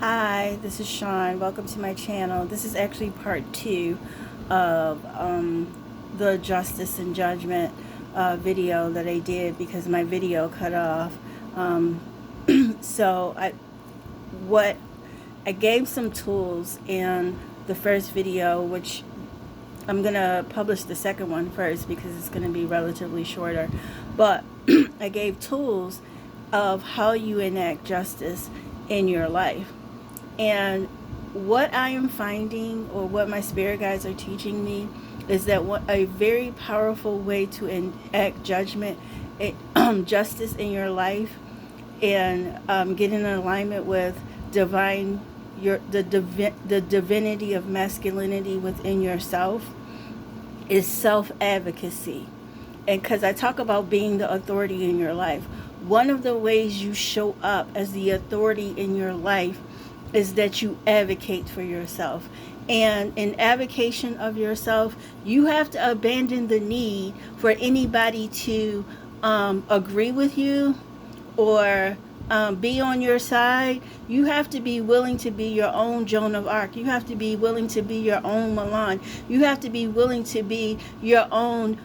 Hi, this is Shawn. Welcome to my channel. This is actually part 2 of the Justice and Judgement video that I did because my video cut off. So I gave some tools in the first video, which I'm going to publish the second one first because it's going to be relatively shorter. But I gave tools of how you enact justice in your life. And what I am finding, or what my spirit guides are teaching me, is that a very powerful way to enact justice in your life and get in alignment with the divinity of masculinity within yourself is self-advocacy. And because I talk about being the authority in your life, one of the ways you show up as the authority in your life is that you advocate for yourself. And in advocation of yourself, you have to abandon the need for anybody to agree with you or be on your side. You have to be willing to be your own Joan of Arc. You have to be willing to be your own Milan. You have to be willing to be your own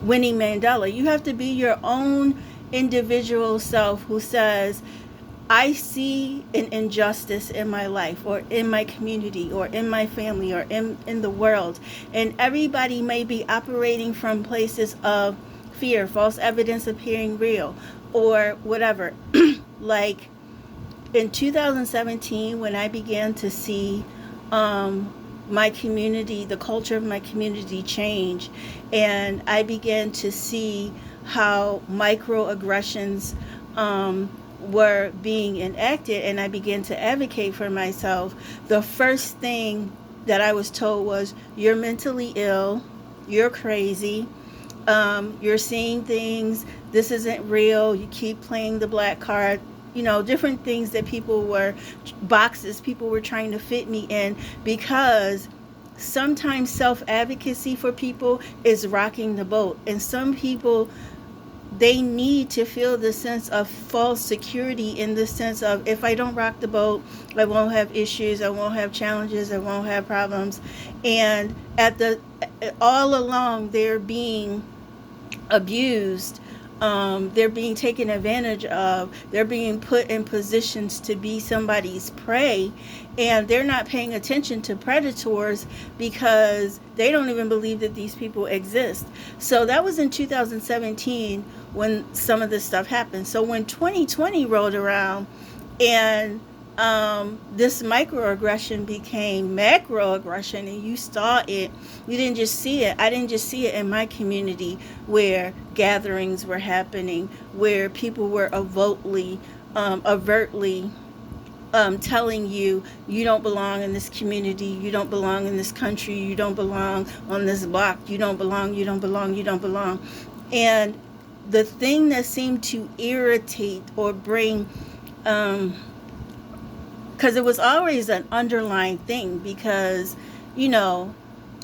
Winnie Mandela. You have to be your own individual self who says, I see an injustice in my life or in my community or in my family or in the world. And everybody may be operating from places of fear, false evidence appearing real, or whatever. Like in 2017, when I began to see my community, the culture of my community change, and I began to see how microaggressions were being enacted, and I began to advocate for myself, the first thing that I was told was, you're mentally ill, you're crazy, you're seeing things, this isn't real, you keep playing the black card, different things that boxes people were trying to fit me in, because sometimes self-advocacy for people is rocking the boat, and some people, they need to feel the sense of false security, in the sense of, if I don't rock the boat, I won't have issues, I won't have challenges, I won't have problems. And all along, they're being abused, they're being taken advantage of, they're being put in positions to be somebody's prey, and they're not paying attention to predators because they don't even believe that these people exist. So that was in 2017 when some of this stuff happened. So when 2020 rolled around and this microaggression became macroaggression, and you saw it, you didn't just see it, I didn't just see it in my community, where gatherings were happening, where people were overtly telling you, you don't belong in this community, you don't belong in this country, you don't belong on this block, you don't belong, you don't belong, you don't belong. And the thing that seemed to irritate or bring, because it was always an underlying thing, because,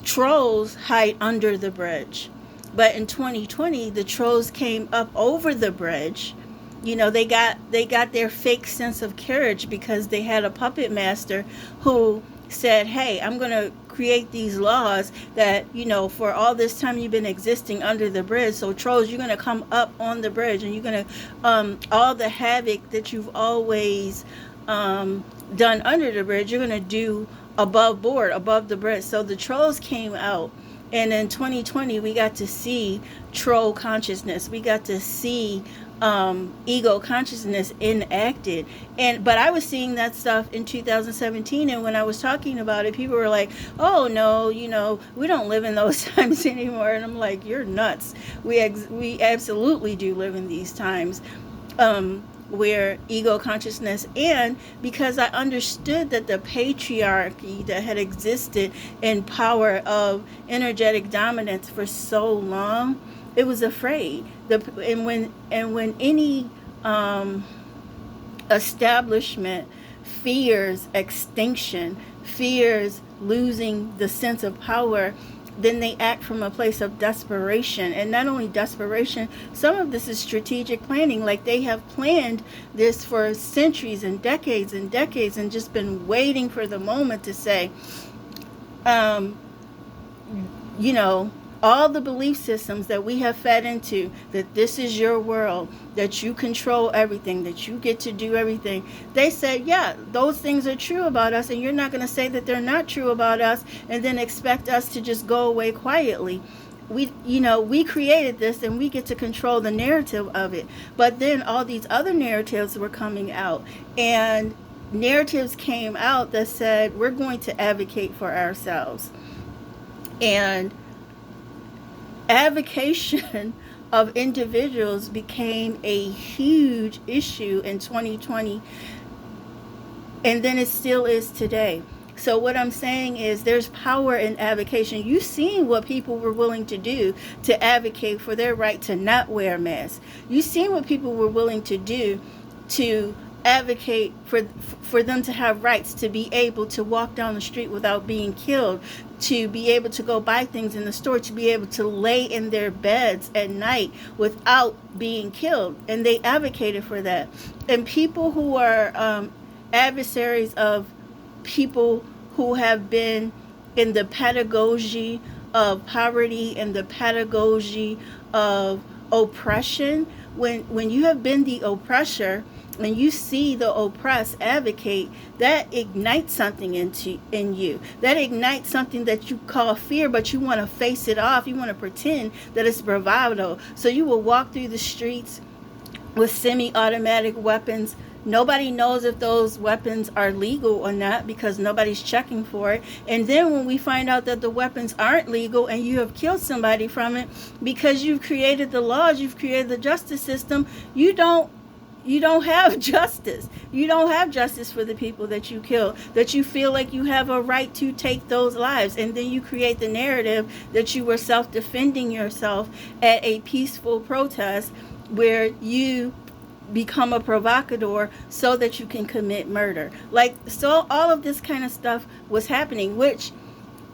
trolls hide under the bridge. But in 2020, the trolls came up over the bridge. They got their fake sense of courage because they had a puppet master who said, hey, I'm going to create these laws that, for all this time you've been existing under the bridge. So trolls, you're going to come up on the bridge, and you're going to, all the havoc that you've always done under the bridge, you're going to do above board, above the bridge. So the trolls came out. And in 2020, we got to see troll consciousness. We got to see ego consciousness enacted. But I was seeing that stuff in 2017, and when I was talking about it, people were like, oh no, we don't live in those times anymore. And I'm like, you're nuts. We absolutely do live in these times, where ego consciousness, and because I understood that the patriarchy that had existed in power of energetic dominance for so long, it was afraid. And when any establishment fears extinction, fears losing the sense of power, then they act from a place of desperation. And not only desperation, some of this is strategic planning. Like they have planned this for centuries and decades and just been waiting for the moment to say, you know, all the belief systems that we have fed into, that this is your world, that you control everything, that you get to do everything. They said, yeah, those things are true about us, and you're not going to say that they're not true about us and then expect us to just go away quietly. We created this and we get to control the narrative of it. But then all these other narratives were coming out, and narratives came out that said, we're going to advocate for ourselves. And advocation of individuals became a huge issue in 2020, and then it still is today. So what I'm saying is there's power in advocation. You've seen what people were willing to do to advocate for their right to not wear masks. You've seen what people were willing to do to advocate for them to have rights, to be able to walk down the street without being killed, to be able to go buy things in the store, to be able to lay in their beds at night without being killed. And they advocated for that. And people who are adversaries of people who have been in the pedagogy of poverty and the pedagogy of oppression, when you have been the oppressor, and you see the oppressed advocate, that ignites something in you. That ignites something that you call fear, but you want to face it off. You want to pretend that it's bravado. So you will walk through the streets with semi-automatic weapons. Nobody knows if those weapons are legal or not because nobody's checking for it. And then when we find out that the weapons aren't legal and you have killed somebody from it, because you've created the laws, you've created the justice system, you don't have justice. You don't have justice for the people that you kill, that you feel like you have a right to take those lives. And then you create the narrative that you were self-defending yourself at a peaceful protest where you become a provocateur so that you can commit murder. So all of this kind of stuff was happening, which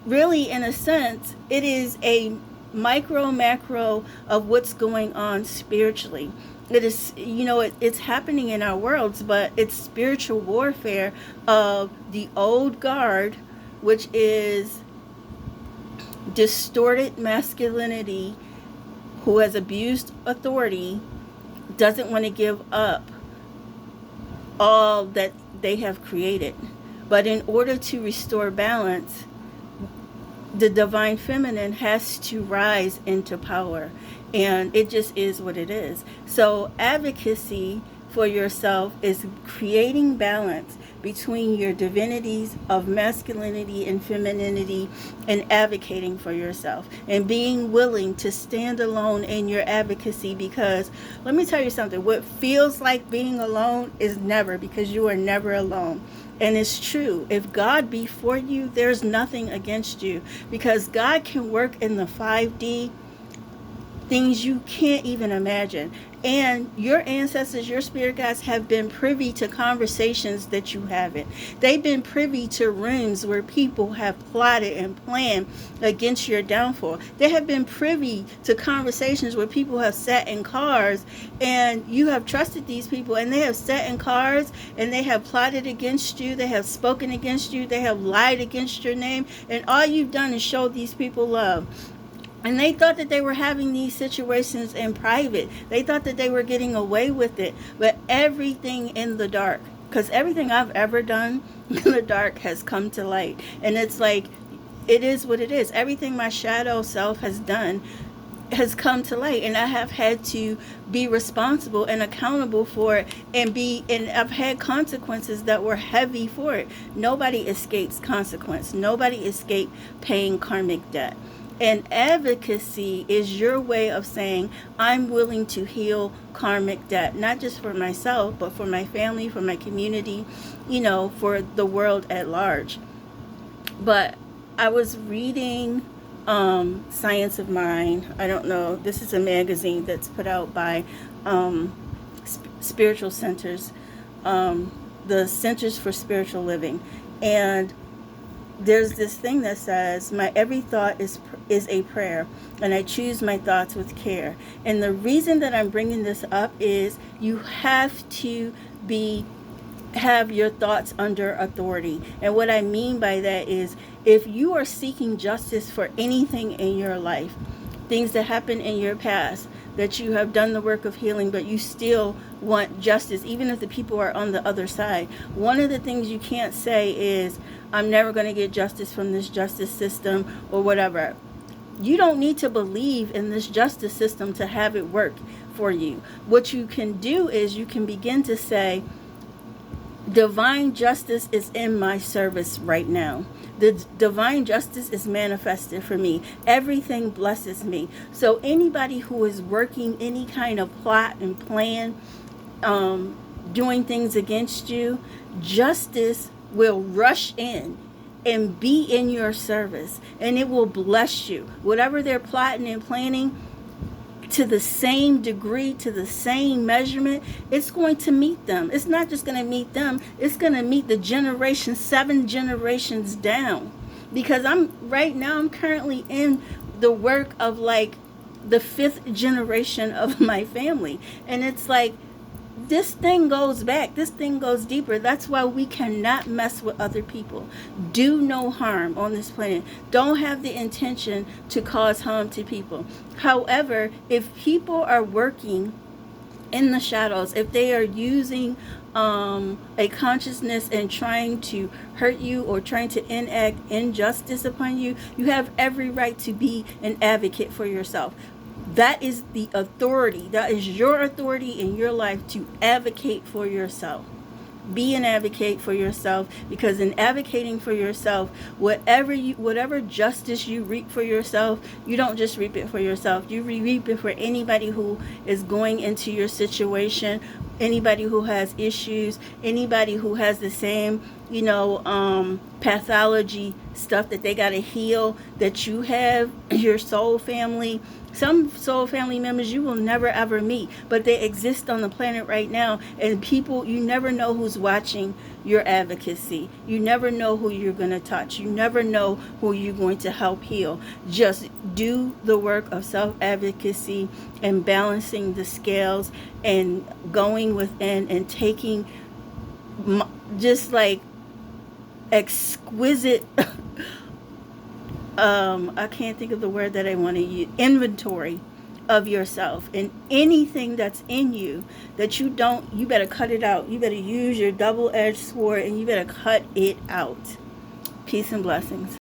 really, in a sense, it is a macro of what's going on spiritually. It is, it's happening in our worlds, but it's spiritual warfare of the old guard, which is distorted masculinity, who has abused authority, doesn't want to give up all that they have created. But in order to restore balance, the divine feminine has to rise into power. And it just is what it is. So advocacy for yourself is creating balance between your divinities of masculinity and femininity, and advocating for yourself and being willing to stand alone in your advocacy. Because let me tell you something, what feels like being alone is never, because you are never alone. And it's true. If God be for you, there's nothing against you, because God can work in the 5D, things you can't even imagine. And your ancestors, your spirit guides, have been privy to conversations that you haven't. They've been privy to rooms where people have plotted and planned against your downfall. They have been privy to conversations where people have sat in cars and you have trusted these people, and they have sat in cars and they have plotted against you. They have spoken against you. They have lied against your name. And all you've done is show these people love. And they thought that they were having these situations in private. They thought that they were getting away with it. But everything in the dark, because everything I've ever done in the dark has come to light. And it's like, it is what it is. Everything my shadow self has done has come to light. And I have had to be responsible and accountable for it. And I've had consequences that were heavy for it. Nobody escapes consequence. Nobody escapes paying karmic debt. And advocacy is your way of saying, I'm willing to heal karmic debt, not just for myself, but for my family, for my community, for the world at large. But I was reading Science of Mind. I don't know. This is a magazine that's put out by spiritual centers, the Centers for Spiritual Living. And there's this thing that says, my every thought is a prayer, and I choose my thoughts with care. And the reason that I'm bringing this up is you have to have your thoughts under authority. And what I mean by that is, if you are seeking justice for anything in your life, things that happen in your past, that you have done the work of healing, but you still want justice, even if the people are on the other side. One of the things you can't say is, I'm never going to get justice from this justice system or whatever. You don't need to believe in this justice system to have it work for you. What you can do is you can begin to say, divine justice is in my service right now. The divine justice is manifested for me. Everything blesses me. So anybody who is working any kind of plot and plan, doing things against you, justice will rush in and be in your service, and it will bless you. Whatever they're plotting and planning, to the same degree, to the same measurement, it's going to meet them. It's not just going to meet them, it's going to meet the generation, 7 generations down. Because I'm currently in the work of like the 5th generation of my family. And it's like, this thing goes back. This thing goes deeper. That's why we cannot mess with other people. Do no harm on this planet. Don't have the intention to cause harm to people. However, if people are working in the shadows, if they are using a consciousness and trying to hurt you or trying to enact injustice upon you, you have every right to be an advocate for yourself. That is the authority. That is your authority in your life, to advocate for yourself. Be an advocate for yourself, because in advocating for yourself, whatever justice you reap for yourself, you don't just reap it for yourself. You reap it for anybody who is going into your situation, anybody who has issues, anybody who has the same, pathology stuff that they got to heal that you have, your soul family. Some soul family members you will never ever meet, but they exist on the planet right now. And people, you never know who's watching your advocacy. You never know who you're going to touch. You never know who you're going to help heal. Just do the work of self-advocacy and balancing the scales and going within and taking just like exquisite I can't think of the word that I want to use, inventory of yourself, and anything that's in you that you better cut it out. You better use your double-edged sword and you better cut it out. Peace and blessings.